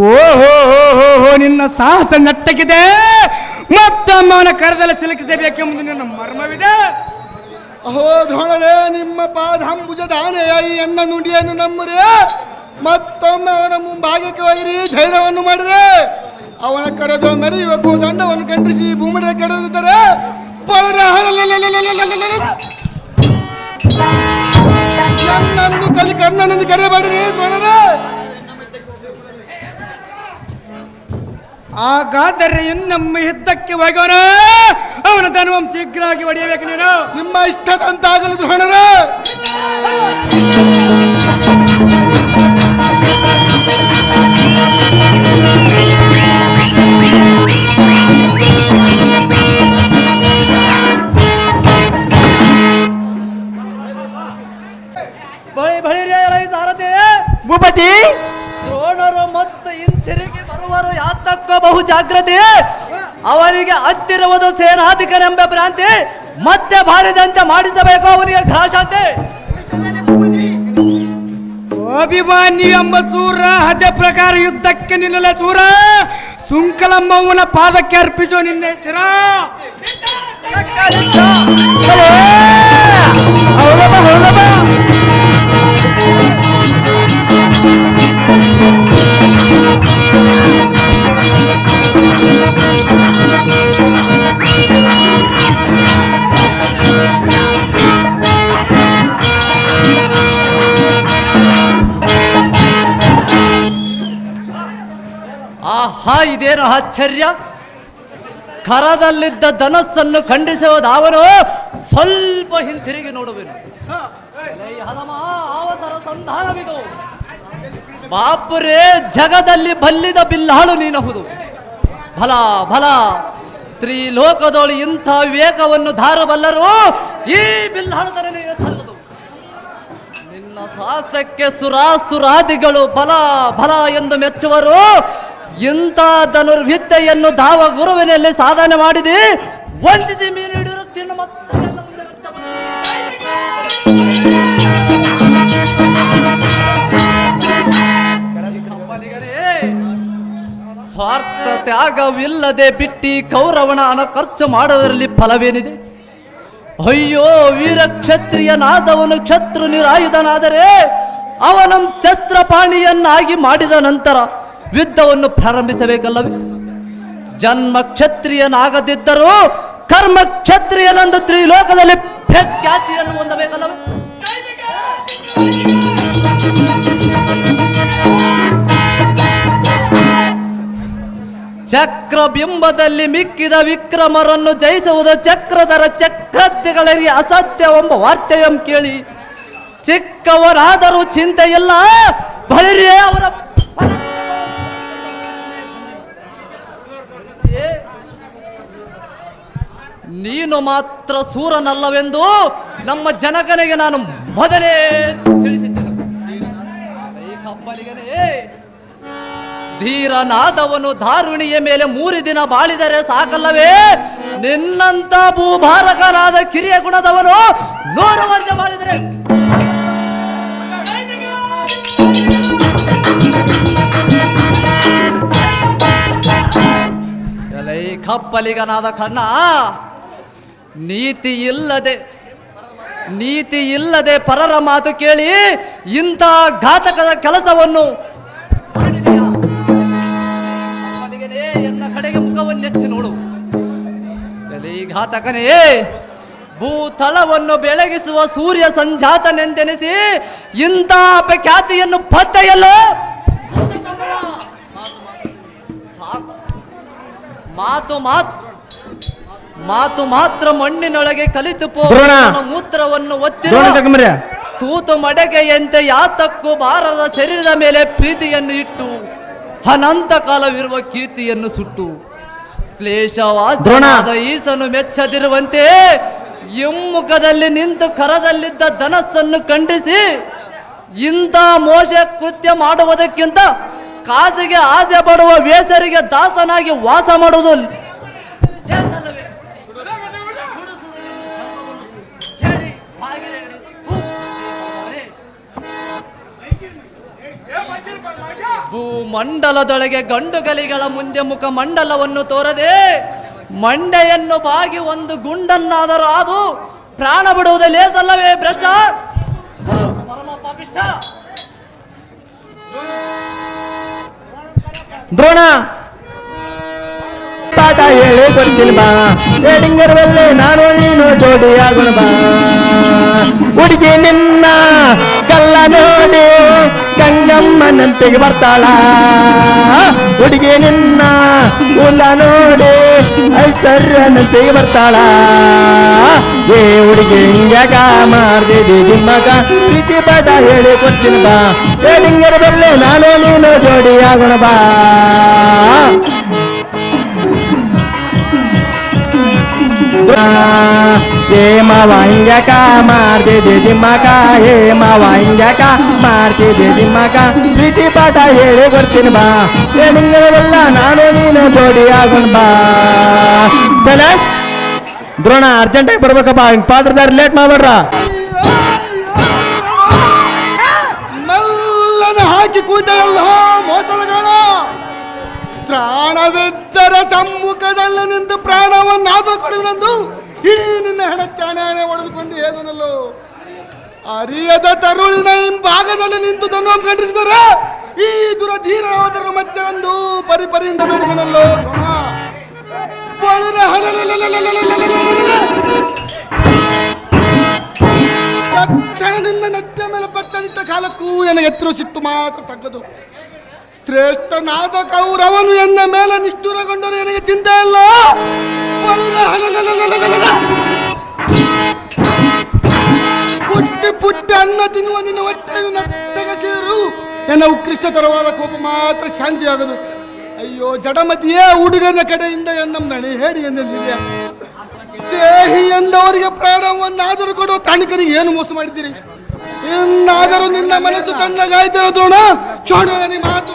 ಓಹೋ ನಿನ್ನ ಸಾಹಸ ನೆಟ್ಟಗಿದೆ ಮತ್ತೊಮ್ಮೆ ಅವನ ಕರದಲ್ಲಿ ಸಿಲುಕಿಸಬೇಕೆಂಬುದು ನಿನ್ನ ಮರ್ಮವಿದೆ ಅಹೋ ದ್ರೋಣರೇ ನಿಮ್ಮ ಪಾದಾಂಬುಜದ ಆನೆಯಾಗಿ ಎನ್ನ ನುಡಿಯನ್ನು ನಂಬುರಿ ಮತ್ತೊಮ್ಮೆ ಅವನ ಮುಂಭಾಗಕ್ಕೆ ಹೋಗಿರಿ ಧೈರ್ಯವನ್ನು ಮಾಡಿರಿ ಅವನ ಕರೆದು ಮೆರೆಯುವ ದಂಡವನ್ನು ಖಂಡಿಸಿ ಭೂಮಿಯ ಕೆಡದಿದ್ದರೆ ನನ್ನನ್ನು ಕರ್ಣನನ್ನು ಕರೆಯಬೇಡಿರಿ ದ್ರೋಣರೇ ಹಾಗಾದರೆ ಇನ್ನೊಮ್ಮೆ ಯುದ್ಧಕ್ಕೆ ಹೋಗೋಣ ಅವನ ಧನವನ್ನು ಶೀಘ್ರವಾಗಿ ಹೊಡೆಯಬೇಕು ನೀನು ನಿಮ್ಮ ಇಷ್ಟದಂತಾಗಲು ದ್ರೋಣರೇ ಬಳಿ ಸಾರಥಿ ಭೂಪತಿ ದ್ರೋಣರು ಮತ್ತು ಹಿಂತಿರುಗಿ ಬರುವರು ಯಾತಕ್ಕ ಬಹು ಜಾಗ್ರತೆ. ಅವರಿಗೆ ಹತ್ತಿರುವುದು ಸೇನಾಧಿಕನೆಂಬ ಭ್ರಾಂತಿ, ಮತ್ತೆ ಬಾರಿದಂತೆ ಮಾಡಿಸಬೇಕು ಅವನಿಗೆ ಗ್ರಾಶಾಂತಿ. ಅಭಿಮಾನಿ ಎಂಬ ಸೂರ ಅದೇ ಪ್ರಕಾರ ಯುದ್ಧಕ್ಕೆ ನಿಲ್ಲಲ ಸೂರ. ಸುಂಕಲಮ್ಮವನ ಪಾದಕ್ಕೆ ಅರ್ಪಿಸೋ ನಿನ್ನ ಹೆಸರ. ಆಹಾ, ಇದೇನು ಆಶ್ಚರ್ಯ! ಕರದಲ್ಲಿದ್ದ ಧನಸ್ಸನ್ನು ಖಂಡಿಸುವುದಾವನು ಸ್ವಲ್ಪ ಹಿಂತಿರುಗಿ ನೋಡುವೆನು. ಅವಸರ ಸಂಧಾನವಿದು. ಬಾಪುರೇ, ಜಗದಲ್ಲಿ ಬಲ್ಲಿದ ಬಿಲ್ಲಾಳು ನೀನಹುದು. ಫಲ ಫಲ ತ್ರಿಲೋಕದೊಳು ಇಂಥ ವಿವೇಕವನ್ನು ಧಾರಬಲ್ಲರು ಈ ಬಿಲ್ಲಾಳುದರೆ ನೀನು ಸಲ್ಲದು. ನಿನ್ನ ಸಾಹಸಕ್ಕೆ ಸುರಾಸುರಾದಿಗಳು ಬಲ ಬಲ ಎಂದು ಮೆಚ್ಚುವರು. ಇಂಥ ಧನುರ್ವಿದ್ಯೆಯನ್ನು ದಾವ ಗುರುವಿನಲ್ಲಿ ಸಾಧನೆ ಮಾಡಿದೆ. ವಂಚಿಸಿ ಮೀನಿಡಿರು ತಿನ್ನು ಮತ್ತೆ ಸ್ವಾರ್ಥ ತ್ಯಾಗವಿಲ್ಲದೆ ಬಿಟ್ಟಿ ಕೌರವನ ಹಣ ಖರ್ಚು ಮಾಡುವುದರಲ್ಲಿ ಫಲವೇನಿದೆ? ಅಯ್ಯೋ, ವೀರ ಕ್ಷತ್ರಿಯನಾದವನು ಕ್ಷತ್ರು ನಿರಾಯುಧನಾದರೆ ಅವನ ಶಸ್ತ್ರಪಾಣಿಯನ್ನಾಗಿ ಮಾಡಿದ ನಂತರ ಯುದ್ಧವನ್ನು ಪ್ರಾರಂಭಿಸಬೇಕಲ್ಲವೇ? ಜನ್ಮ ಕ್ಷತ್ರಿಯನಾಗದಿದ್ದರೂ ಕರ್ಮ ಕ್ಷತ್ರಿಯನೊಂದು ತ್ರಿಲೋಕದಲ್ಲಿ ಪ್ರಖ್ಯಾತಿಯನ್ನು ಹೊಂದಬೇಕಲ್ಲವೇ? ಚಕ್ರಬಿಂಬದಲ್ಲಿ ಮಿಕ್ಕಿದ ವಿಕ್ರಮರನ್ನು ಜಯಿಸುವುದು ಚಕ್ರಧರ ಚಕ್ರವರ್ತಿಗಳಿಗೆ ಅಸಾಧ್ಯವೆಂಬ ವಾರ್ತೆಯಂ ಕೇಳಿ ಚಿಕ್ಕವರಾದರೂ ಚಿಂತೆಯಿಲ್ಲ. ಬಳಿರೇ ಅವರ ನೀನು ಮಾತ್ರ ಸೂರನಲ್ಲವೆಂದು ನಮ್ಮ ಜನಕನಿಗೆ ನಾನು ಮೊದಲೇ ತಿಳಿಸಿದ್ದೇನೆ. ಧೀರನಾದವನು ಧಾರುಣಿಯ ಮೇಲೆ 3 ದಿನ ಬಾಳಿದರೆ ಸಾಕಲ್ಲವೇ? ನಿನ್ನಂತ ಭೂಭಾರಕನಾದ ಕಿರಿಯ ಗುಣದವನು 100 ವರ್ಷ ಬಾಳಿದರೆ ಕಪ್ಪಲಿಗನಾದ ಕಣ್ಣ, ನೀತಿ ಇಲ್ಲದೆ ಪರರ ಮಾತು ಕೇಳಿ ಇಂಥ ಘಾತಕದ ಕೆಲಸವನ್ನು ಎನ್ನ ಕಡೆಗೆ ಮುಖವನ್ನೆಚ್ಚಿ ನೋಡು. ಘಾತಕನೇ, ಭೂತಳವನ್ನು ಬೆಳಗಿಸುವ ಸೂರ್ಯ ಸಂಜಾತನೆಂದೆನಿಸಿ ಇಂಥ ಖ್ಯಾತಿಯನ್ನು ಪತ್ತೆಯಲ್ಲೋ ಮಾತು ಮಾತ್ರ ಮಣ್ಣಿನೊಳಗೆ ಕಲಿತು ಮೂತ್ರವನ್ನು ಒತ್ತಿರುವ ತೂತು ಮಡಗೆಯಂತೆ ಯಾತಕ್ಕೂ ಬಾರದ ಶರೀರದ ಮೇಲೆ ಪ್ರೀತಿಯನ್ನು ಇಟ್ಟು ಅನಂತ ಕಾಲವಿರುವ ಕೀರ್ತಿಯನ್ನು ಸುಟ್ಟು ಕ್ಲೇಶವಾದ ಈಸನು ಮೆಚ್ಚದಿರುವಂತೆ ಹಿಮ್ಮುಖದಲ್ಲಿ ನಿಂತು ಕರದಲ್ಲಿದ್ದ ಧನಸ್ಸನ್ನು ಖಂಡಿಸಿ ಇಂಥ ಮೋಸ ಕೃತ್ಯ ಮಾಡುವುದಕ್ಕಿಂತ ಕಾಸಿಗೆ ಆಸೆ ಪಡುವ ವೇಸರಿಗೆ ದಾಸನಾಗಿ ವಾಸ ಮಾಡುವುದು ಭೂಮಂಡಲದೊಳಗೆ ಗಂಡುಗಲಿಗಳ ಮುಂದೆ ಮುಖ ಮಂಡಲವನ್ನು ತೋರದೆ ಮಂಡೆಯನ್ನು ಬಾಗಿ ಒಂದು ಗುಂಡನ್ನಾದರೂ ಅದು ಪ್ರಾಣ ಬಿಡುವುದು ಲೇಸಲ್ಲವೇ ಭ್ರಷ್ಟ ಪರಮ ಪಾಪಿಷ್ಠ. ದ್ರೋಣ ಪಾಠ ಹೇಳಿ ಕೊಡ್ತೀನಿ ಬಾ, ಹೇಳಿಂಗರವಲ್ಲೇ ನಾನು ನೀನು ಜೋಡಿ ಆಗೋಣ ಬಾ. ಹುಡುಗಿ ನಿನ್ನ ಕಲ್ಲ ನೋಡಿ ಗಂಗಮ್ಮನಂತೆಗೆ ಬರ್ತಾಳ, ಹುಡುಗಿ ನಿನ್ನ ಉಲ್ಲ ನೋಡಿ ಐಶ್ವರ್ಯನಂತೆಗೆ ಬರ್ತಾಳ. ಏ ಹುಡುಗಿ ಹಿಂಗ್ಯಾಗ ಮಾಡ್ದಿದಿ ನಿಮ್ಮಗ ಪ್ರೀತಿ ಪಾಠ ಹೇಳಿ ಕೊಡ್ತೀನಿ ಬಾ, ಹೇಳಿಂಗರವಲ್ಲೇ ನಾನು ನೀನು ಜೋಡಿ ಆಗೋಣ ಬಾ. ಏ ಮಾವ ಹಿಂಗ್ಯಾಕ ಮಾಡ್ತಿದ್ದೆ ದಿಮ್ಮಕ ಏ ಮಾವ ಹಿಂಗ್ಯಾಕ ಮಾಡ್ತಿದ್ದೆ ದಿಮ್ಮಕ ಪ್ರೀತಿ ಪಾಠ ಹೇಳಿ ಬರ್ತೀನಿ ಬಾ ನಿಂಗೆಲ್ಲ ನಾನು ನೀನು ಜೋಡಿ ಆಗೋಣ ಬಾ ಸೆಲೆಕ್ಟ್ ದ್ರೋಣ ಅರ್ಜೆಂಟಾಗಿ ಬರ್ಬೇಕಪ್ಪ ಹಿಂಗೆ ಪಾತ್ರದಾರ ಲೇಟ್ ಮಾಡ್ಬೇಡ್ರ ಮೆಲ್ಲನ ಹಾಕಿ ಕೂತೆಯಲ್ಲ ಮೋಸಲಗಾರ ಪ್ರಾಣವಿದ್ದರ ಸಮ್ಮುಖದಲ್ಲಿ ನಿಂತು ಪ್ರಾಣವನ್ನಾದರೂ ಕೊಡುವೆಂದು ಈ ನಿನ್ನ ಹೆಣಚಾಣೆ ಹೊಡೆದುಕೊಂಡು ಹೇಗನಲ್ಲೋ ಅರಿಯದ ತರುಳಿನ ಹಿಂಭಾಗದಲ್ಲಿ ನಿಂತು ತನ್ನ ಖಂಡಿಸಿದರೆ ಈ ದುರಧೀರವಾದರ ಮತ್ತೆಂದು ಪರಿಪರಿಯಿಂದ ಬೇಡಿದನಲ್ಲೋ ನಿನ್ನ ನೆತ್ತ ಮೇಲೆ ಪಟ್ಟಂತ ಕಾಲಕ್ಕೂ ನನಗೆ ಎತ್ತರು ಸಿಟ್ಟು ಮಾತ್ರ ತಗ್ಗದು ಶ್ರೇಷ್ಠನಾದ ಕೌರವನು ಎನ್ನ ಮೇಲೆ ನಿಷ್ಠುರಗೊಂಡರು ನನಗೆ ಚಿಂತೆ ಇಲ್ಲ ಪುಟ್ಟಿ ಪುಟ್ಟಿ ಅನ್ನ ತಿನ್ನುವ ನಿನ್ನ ಹೊಟ್ಟೆಯನ್ನು ನಟ್ಟಗೆ ಸೇರು ಎನ್ನ ಉತ್ಕೃಷ್ಟತರವಾದ ಕೋಪ ಮಾತ್ರ ಶಾಂತಿಯಾಗದು ಅಯ್ಯೋ ಜಡಮತಿಯೇ ಹುಡುಗನ ಕಡೆಯಿಂದ ಎನ್ನಮ್ಮ ನಡೆ ಹೇಳಿ ಎಂದಿದೆಯಾ ದೇಹಿ ಎಂದವರಿಗೆ ಪ್ರಾಣವನ್ನಾದರೂ ಕೊಡುವ ತಾಣಿಕರಿಗೆ ಏನು ಮೋಸ ಮಾಡಿದ್ದೀರಿ ಇನ್ನಾದರೂ ನಿನ್ನ ಮನಸ್ಸು ತಣ್ಣಗಾಯ್ತು ದ್ರೋಣ ಚೋಣ ನನಗೆ ಮಾತು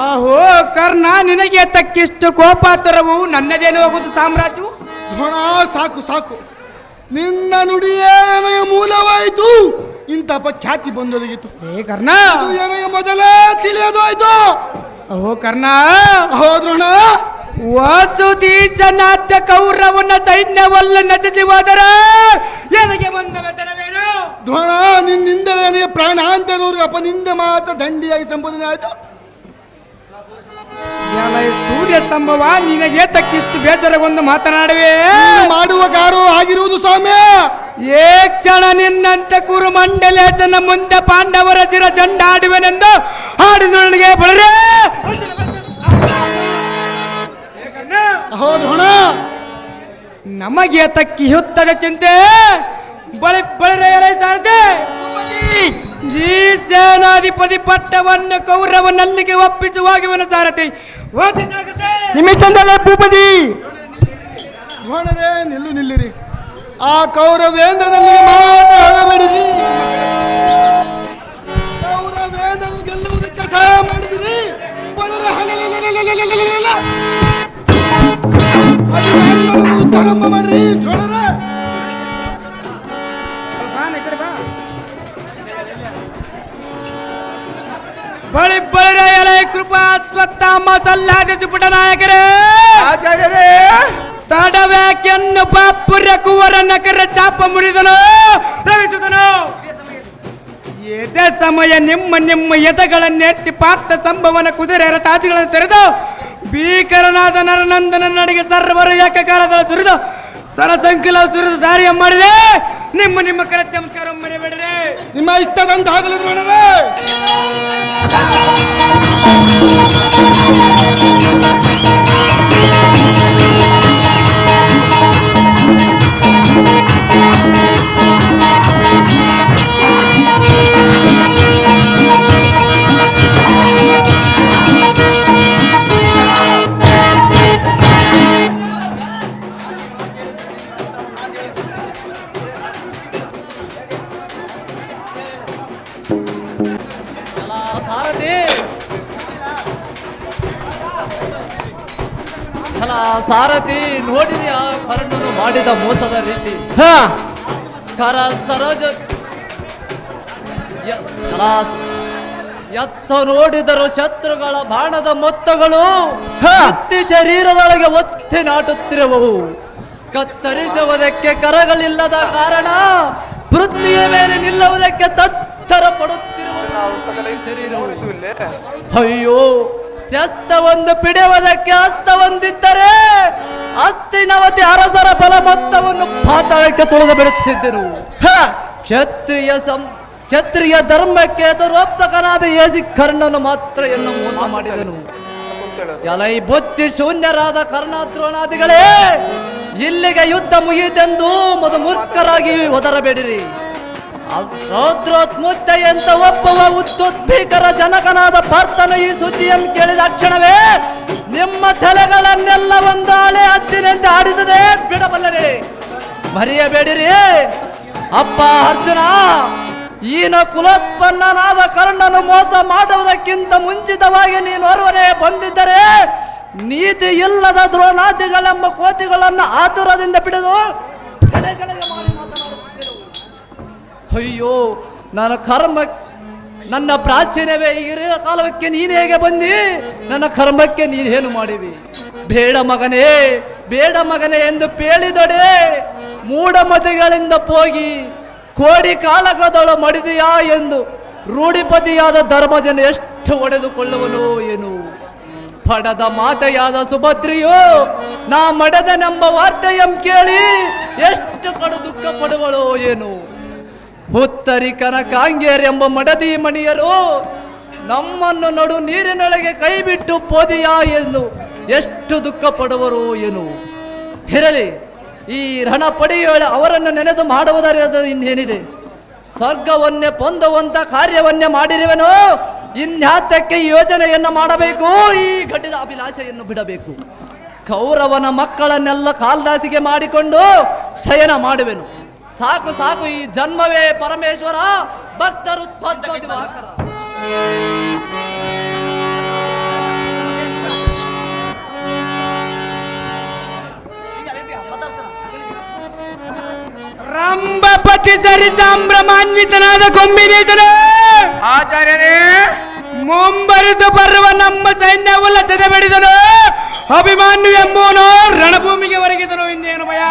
ಆಹೋ ಕರ್ಣ ನಿನಗೆ ತಕ್ಕಿಷ್ಟು ಕೋಪ ತರವು ನನ್ನದೇನು ಹೋಗುದು ಸಾಮ್ರಾಜ್ಯವು ದ್ರೋಣ ಸಾಕು ಸಾಕು ನಿನ್ನ ನುಡಿಯೇ ನನಗೆ ಮೂಲವಾಯಿತು ಇಂಥ ಖ್ಯಾತಿ ಬಂದೊದಗಿತ್ತು ಏ ಕರ್ಣ ನನಗೆ ಮೊದಲೇ ತಿಳಿಯೋದು ಆಯ್ತು ಅಹೋ ಕರ್ಣ ಅಹೋ ದ್ರೋಣ ವಾಸುದೀಶನಾಥ ಕೌರವನ ಸೈನ್ಯವಲ್ಲ ನಚಿಸಿ ಹೋದರೆ ನನಗೆ ಬಂದ ವೇತನವೇನು ದ್ರೋಣ ನಿನ್ನಿಂದ ನನಗೆ ಪ್ರಾಣ ಅಂತದವ್ರಿಗೆ ಅಪನಿಂದ ಮಾತ್ರ ದಂಡಿಯಾಗಿ ಸಂಬೋಧನೆ ಆಯ್ತು ಸೂರ್ಯ ಸಂಭವ ನಿನಗೆ ತಕ್ಕಿಷ್ಟು ಬೇಸರಗೊಂಡು ಮಾತನಾಡುವೆ ಮಾಡುವ ಕಾರು ಆಗಿರುವುದು ಸ್ವಾಮಿ ಏ ಕ್ಷಣ ನಿನ್ನಂತ ಕುರು ಮಂಡಲೇಶನ ಮುಂದೆ ಪಾಂಡವರ ಚಿರ ಚಂಡಾಡುವೆನೆಂದು ಹಾಡಿದ್ರು ನನಗೆ ಬಳರೆ ಹೌದು ನಮಗೆ ತಕ್ಕಿ ಯುದ್ಧದ ಚಿಂತೆ ಬಳರೆ ಸಾರದೆ ಈ ಸೇನಾಧಿಪತಿ ಪಟ್ಟವನ್ನು ಕೌರವನಲ್ಲಿಗೆ ಒಪ್ಪಿಸುವಾಗಿವನ ಸಾರಥಿ ನಿಮಿಷದಲ್ಲೇ ಭೂಪತಿ ನೋಡರೆ ನಿಲ್ಲಿರಿ ಆ ಕೌರವೇಂದ್ರನಲ್ಲಿ ಮಾತ್ರ ಹೊರಬೇಡಿರಿ ಕೌರವೇಂದ್ರನ ಗೆಲ್ಲುವುದಕ್ಕೆ ಸಹಾಯ ಮಾಡಿದಿರಿ ಧರ್ಮ ಮಾಡ್ರಿ ನೋಡರೆ ಬಳಿ ಕೃಪಾ ಸ್ವತ್ತಮ್ಮ ಸಲ್ಲಾದ ಸುಪುಟ ನಾಯಕರೇ ಆಚಾರ್ಯರೇ ತಡವ್ಯಾಕೆನ್ನು ಪಾಪುರ ಕುವರ ನಕರ ಚಾಪ ಮುರಿದನು ಪ್ರವೇಶಿಸಿದನು ಎದೆ ಸಮಯ ನಿಮ್ಮ ಎದೆಗಳನ್ನೆತ್ತಿ ಪಾರ್ಥ ಸಂಭವನ ಕುದುರೆ ರಥಾದಿಗಳನ್ನು ತೆರೆದು ಭೀಕರನಾದ ನರನಂದನ ನಡಿಗೆ ಸರ್ವರು ಏಕಕಾಲದಲ್ಲಿ ಸುರಿದು ಸರಸಂಕಲ ಸುರಿದು ದಾರಿಯ ಮಾಡಿದೆ ನಿಮ್ಮ ಕರ ಚಮತ್ಕಾರ ಮರೆಬೇಡ್ರೆ ನಿಮ್ಮ ಇಷ್ಟದಂತ ಆಗಲಿ ನೋಡವೆ ಸಾರಥಿ ನೋಡಿದೆಯಾ ಕರ್ಣನು ಮಾಡಿದ ಮೋಸದ ರೀತಿ ಕರ ಸರೋಜ ಎತ್ತ ನೋಡಿದರು ಶತ್ರುಗಳ ಬಾಣದ ಮೊತ್ತಗಳು ಹತ್ತಿ ಶರೀರದೊಳಗೆ ಒತ್ತಿ ನಾಟುತ್ತಿರುವವು ಕತ್ತರಿಸುವುದಕ್ಕೆ ಕರಗಳಿಲ್ಲದ ಕಾರಣ ಪೃಥ್ವಿಯ ಮೇಲೆ ನಿಲ್ಲುವುದಕ್ಕೆ ತತ್ತರ ಪಡುತ್ತಿರುವ ಅಯ್ಯೋ ಶಸ್ತ್ರವೊಂದು ಪಿಡಿಯುವುದಕ್ಕೆ ಹಸ್ತವೊಂದಿದ್ದರೆ ಹಸ್ತಿನವತಿ ಅರಸರ ಬಲ ಮೊತ್ತವನ್ನು ಪಾತಾಳಕ್ಕೆ ತುಳಿದು ಬಿಡುತ್ತಿದ್ದರು ಕ್ಷತ್ರಿಯ ಧರ್ಮಕ್ಕೆ ದುರೋಪ್ತಕನಾದ ಏಸಿ ಕರ್ಣನು ಮಾತ್ರ ಎನ್ನ ಮೋಸ ಮಾಡಿದನು ಎಲೈ ಬುದ್ಧಿ ಶೂನ್ಯರಾದ ಕರ್ಣದ್ರೋಣಾದಿಗಳೇ ಇಲ್ಲಿಗೆ ಯುದ್ಧ ಮುಗಿಯಿತೆಂದು ಮೂರ್ಖರಾಗಿ ಒದರಬೇಡಿರಿ ರೌದ್ರೋತ್ಮುತ್ತ ಎಂತ ಒಬ್ಬವ ಉದ್ಭೀಕರ ಜನಕನಾದ ಭರ್ತನು ಈ ಸುದ್ದಿಯನ್ನು ಕೇಳಿದ ಕ್ಷಣವೇ ನಿಮ್ಮ ತಲೆಗಳನ್ನೆಲ್ಲ ಒಂದು ಆಳೆ ಹತ್ತಿನಂತೆ ಆಡಿಸದೆ ಬಿಡಬಲ್ಲರೆ. ಮರೆಯಬೇಡಿರಿ ಅಪ್ಪ ಅರ್ಜುನ, ಈನ ಕುಲೋತ್ಪನ್ನನಾದ ಕರ್ಣನು ಮೋಸ ಮಾಡುವುದಕ್ಕಿಂತ ಮುಂಚಿತವಾಗಿ ನೀನು ಹೊರವನೇ ಬಂದಿದ್ದರೆ ನೀತಿ ಇಲ್ಲದ ದ್ರೋಣಾದಿಗಳೆಂಬ ಕೋತಿಗಳನ್ನು ಆತುರದಿಂದ ಬಿಡುದು ಅಯ್ಯೋ ನನ್ನ ಪ್ರಾಚೀನವೇ ಇರುವ ಕಾಲಕ್ಕೆ ನೀನು ಹೇಗೆ ಬಂದಿ? ನನ್ನ ಕರ್ಮಕ್ಕೆ ನೀನೇನು ಮಾಡಿದಿ? ಬೇಡ ಮಗನೇ ಎಂದು ಪೇಳಿದೊಡೆ ಮೂಢಮತಿಗಳಿಂದ ಹೋಗಿ ಕೋಡಿ ಕಾಳಗದಳು ಮಡಿದೆಯಾ ಎಂದು ರೂಢಿಪತಿಯಾದ ಧರ್ಮಜನ ಎಷ್ಟು ಒಡೆದುಕೊಳ್ಳುವನು ಏನು? ಪಡದ ಮಾತೆಯಾದ ಸುಭದ್ರಿಯು ನಾ ಮಡದನೆಂಬ ವಾರ್ತೆಯಂ ಕೇಳಿ ಎಷ್ಟು ಕಡು ದುಃಖ ಪಡುವಳು ಏನು? ಉತ್ತರಿಕನ ಕಾಂಗೇರೆಂಬ ಮಡದಿ ಮಣಿಯರು ನಮ್ಮನ್ನು ನಡು ನೀರಿನೊಳಗೆ ಕೈ ಬಿಟ್ಟು ಪೋದಿಯಾ ಎಂದು ಎಷ್ಟು ದುಃಖ ಪಡುವರು ಏನು? ಇರಲಿ, ಈ ರಣ ಪಡೆಯೋಳ ಅವರನ್ನು ನೆನೆದು ಮಾಡುವುದರ ಇನ್ನೇನಿದೆ? ಸ್ವರ್ಗವನ್ನೇ ಹೊಂದುವಂತ ಕಾರ್ಯವನ್ನೇ ಮಾಡಿರುವೆನು. ಇನ್ಯಾತಕ್ಕೆ ಯೋಜನೆಯನ್ನು ಮಾಡಬೇಕು? ಈ ಘಟಿದ ಅಭಿಲಾಷೆಯನ್ನು ಬಿಡಬೇಕು. ಕೌರವನ ಮಕ್ಕಳನ್ನೆಲ್ಲ ಕಾಲ್ದಾಸಿಗೆ ಮಾಡಿಕೊಂಡು ಶಯನ ಮಾಡುವೆನು. ಸಾಕು ಈ ಜನ್ಮವೇ ಪರಮೇಶ್ವರ, ಭಕ್ತರು ದಿವಾಕರ. ರಂಭಪತಿ ಸರಿ ಸಂಭ್ರಮಾನ್ವಿತನಾದ ಕೊಂಬಿನೇಶನ ಆಚಾರ್ಯರೇ, ಮುಂಬರಿದು ಬರುವ ನಮ್ಮ ಸೈನ್ಯವಲ್ಲ ಸೆದೆಬಡಿದನು. ಅಭಿಮಾನ್ಯು ಎಂಬುವನು ರಣಭೂಮಿಗೆ ಒರಗಿದನು. ಇನ್ನೇನು ಭಯ?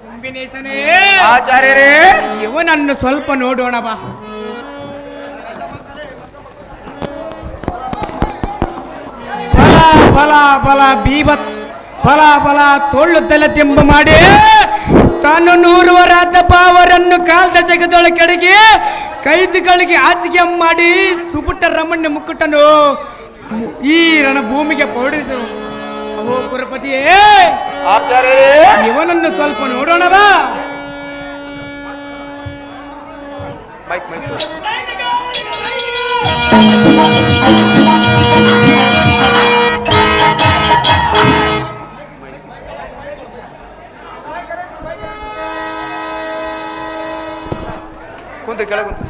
ಕೊಂಬಿನೇಶನೇ ಆಚಾರ್ಯರೇ, ಇವನನ್ನು ಸ್ವಲ್ಪ ನೋಡೋಣ ಬಾ. ಬಲ ಬೀಬತ್ ಫಲ ತೋಳು ತಲೆ ತೆಂಬು ಮಾಡಿ ತಾನು 100 ವರಾತಪ್ಪ ಅವರನ್ನು ಕಾಲ್ದ ಜಗದೊಳ ಕೆಡಗಿ ಕೈದುಗಳಿಗೆ ಹಾಸಿಗೆ ಮಾಡಿ ಸುಪುಟ್ಟ ರಮಣ್ಯ ಮುಕ್ಕುಟನು ಈ ರಣಭೂಮಿಗೆ ಪೌಡಿಸು. ಅಹೋ ಕುರುಪತಿಯೇ, ಆಚಾರ್ಯರೇ, ಇವನನ್ನು ಸ್ವಲ್ಪ ನೋಡೋಣವಾ? ಕುಂತು ಕೆಳಗೆ ಕುಂತು.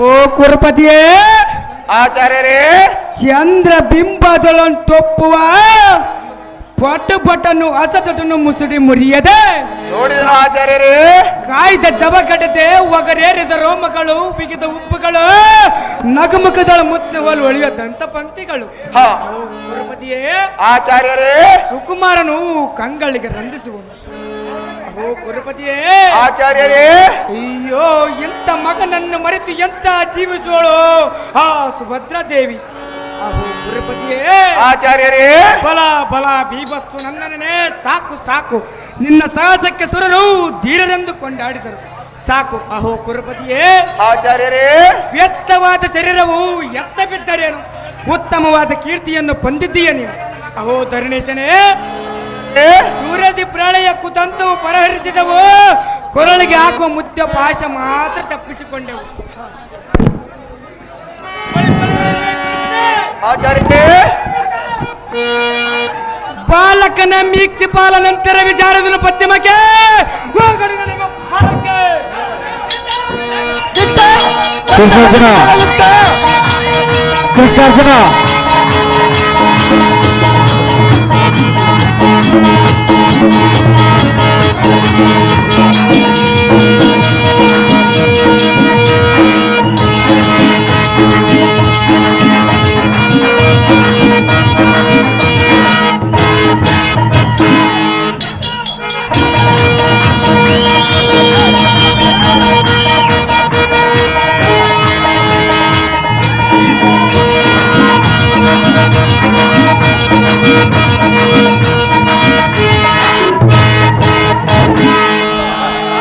ಓ ಕುರುಪತಿಯೇ, ಆಚಾರ್ಯರೇ, ಚಂದ್ರ ಬಿಂಬದೊಳಂಟೊಪ್ಪುವ ಪಟನ್ನು ಅಸತಟನ್ನು ಮುಸುಡಿ ಮುರಿಯದೆ ನೋಡಿದನು ಆಚಾರ್ಯರೇ. ಕಾಯ್ದ ಜಬಕಡದೆ ಒಗರೇರಿದ ರೋಮಗಳು, ಬಿಗಿದ ಉಪ್ಪುಗಳು, ನಗುಮುಖದಳ ಮುತ್ತವಲು ಒಳೆಯುವ ದಂತ ಪಂಕ್ತಿಗಳು. ಕುರುಪತಿಯೇ, ಆಚಾರ್ಯರೇ, ಸುಕುಮಾರನು ಕಂಗಳಿಗೆ ರಂಜಿಸುವನು. ಓ ಕುರುಪತಿಯೇ, ಆಚಾರ್ಯರೇ, ಅಯ್ಯೋ ಎಂತ ಮಗನನ್ನು ಮರೆತು ಎಂತ ಜೀವಿಸುವಳು ಆ ಸುಭದ್ರಾದೇವಿ. ಅಹೋ ಕುರುಪತಿಯೇ, ಆಚಾರ್ಯರೇ, ಬಲ ಬೀಭತ್ಸು ನಂದನೇ, ಸಾಕು ನಿನ್ನ ಸಾಹಸಕ್ಕೆ ಸುರರು ಧೀರರೆಂದು ಕೊಂಡಾಡಿದರು. ಸಾಕು. ಅಹೋ ಕುರುಪತಿಯೇ, ಆಚಾರ್ಯರೇ, ವ್ಯರ್ಥವಾದ ಶರೀರವು ಎತ್ತ ಬಿದ್ದರೇನು, ಉತ್ತಮವಾದ ಕೀರ್ತಿಯನ್ನು ಹೊಂದಿದ್ದೀಯ ನೀನು. ಅಹೋ ಧರಣೇಶನೇ, ಸೂರ್ಯದಿ ಪ್ರಳಯ ಕುತಂತವು ಪರಹರಿಸಿದವು, ಕೊರಳಿಗೆ ಹಾಕುವ ಮುದ್ದೆ ಪಾಶ ಮಾತ್ರ ತಪ್ಪಿಸಿಕೊಂಡೆವು. ಆಚಾರ್ಯರೇ, ಬಾಲಕನ ಮೀಕ್ಷಿ ಪಾಲನಂತರ ವಿಚಾರದನ್ನು ಪಶ್ಚಿಮಕ್ಕೆ ಕೃಷ್ಣಾರ್ಜುನ